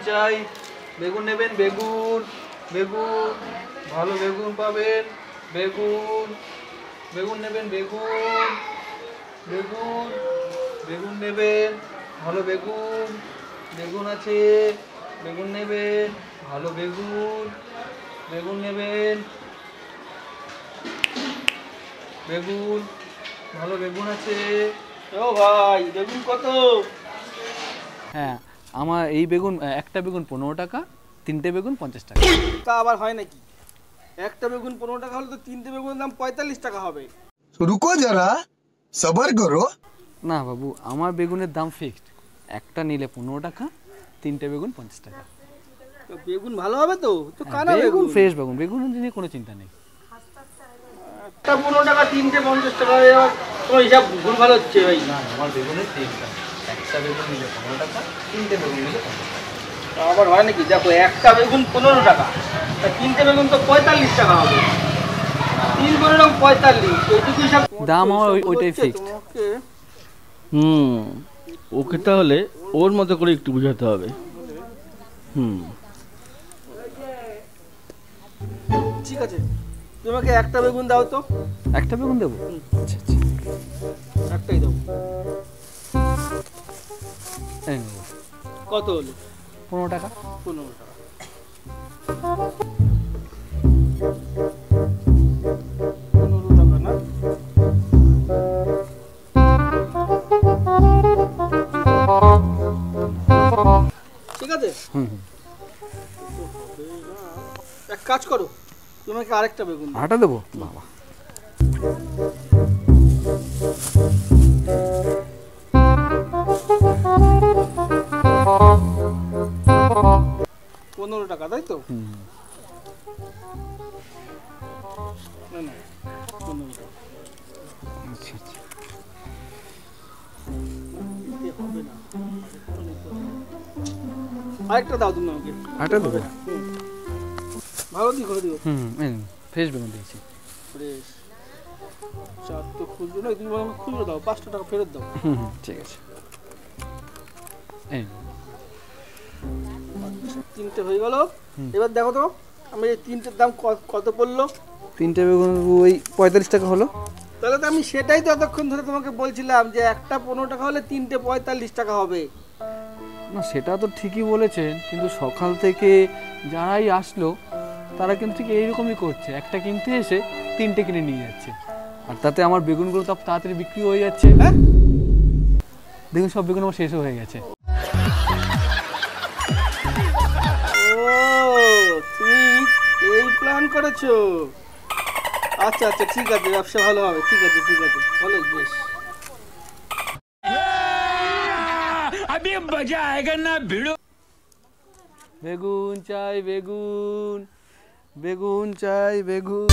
চাই, বেগুন নেবেন, বেগুন বেগুন ভালো বেগুন পাবেন, বেগুন বেগুন নেবেন, বেগুন বেগুন বেগুন নেবেন, ভালো বেগুন বেগুন আছে, বেগুন নেবেন, ভালো বেগুন বেগুন নেবেন, বেগুন ভালো বেগুন আছে। ও ভাই বেগুন কত? হ্যাঁ, আমার এই বেগুন একটা বেগুন 15 টাকা, তিনটে বেগুন 50 টাকা। তা আবার হয় নাকি? একটা বেগুন 15 টাকা হলে তো তিনটে বেগুনের দাম 45 টাকা হবে। रुको जरा सबर करो। না বাবু, আমার বেগুনের দাম ফিক্সড, একটা নিলে 15 টাকা, তিনটে বেগুন 50 টাকা। তো বেগুন ভালো হবে তো? তো কানা বেগুন বেগুন ফ্রেশ বেগুন, বেগুন নিয়ে কোনো চিন্তা নেই। একটা 15 টাকা, তিনটে 50 টাকা, এবার তোমার হিসাব ভুল ভালো হচ্ছে ভাই। না, আমার বেগুনের ঠিক দাম, একটা বেগুন নিলে 15 টাকা, তিনটে বেগুন নিলে 50 টাকা। তা আবার হয় নাকি? দেখো একটা বেগুন 15 টাকা, তা তিনটে বেগুন তো 45 টাকা হবে। 3 করে 45, এইটুকু হিসাব দাম আমার ওইটাই ফিক্সড। তোমাকে ওকে তাহলে ওর মতো করে একটু বোঝাতে হবে। ঠিক আছে, তোমাকে একটা বেগুন দাও তো। একটা বেগুন দেবো? আচ্ছা আচ্ছা, একটাই দাও। এই নেবো। কত হলো? 15 টাকা। 15 টাকা। না, ঠিক আছে। এক কাজ করো, তোমাকে আরেকটা বেগুন দাও। আটা দেবো? বাবা, পনেরো টাকা, তাই তো? না না, 15 টাকা। আচ্ছা আচ্ছা। দিতে হবে না, আরেকটা দাও তুমি আমাকে। আটা দেবো? ভালো দিই করে দিও। ফ্রেশ বেগুন দিয়েছি। ফ্রেশ। চার তো খুচরো নয়, তুমি আমাকে খুচরো দাও, 5 টাকা ফেরত দাও। ঠিক আছে। এই তিনটে হয়ে গেল। এবার দেখো তো আমি এই তিনটের দাম কত পড়লো। তিনটে বেগুন ওই 45 টাকা হলো। তাহলে তো আমি সেটাই তো এতক্ষণ ধরে তোমাকে বলছিলাম যে একটা 15 টাকা হলে তিনটে 45 টাকা হবে। না, সেটা তো ঠিকই বলেছেন, কিন্তু সকাল থেকে যারাই আসলো তারা কিন্তু ঠিক এইরকমই করছে, একটা কিনতে এসে তিনটে কিনে নিয়ে যাচ্ছে, আর তাতে আমার বেগুনগুলো তো তাড়াতাড়ি বিক্রি হয়ে যাচ্ছে। হ্যাঁ, দেখুন সব বেগুন আমার শেষ হয়ে গেছে। ও, তুমি এই প্ল্যান করেছো? আচ্ছা আচ্ছা, ঠিক আছে, ব্যবসা ভালো হবে। ঠিক আছে ঠিক আছে, ভালো, বেশ। अभी मजा आएगा ना भिड़ो। বেগুন চাই বেগুন, বেগুন চাই বেগুন।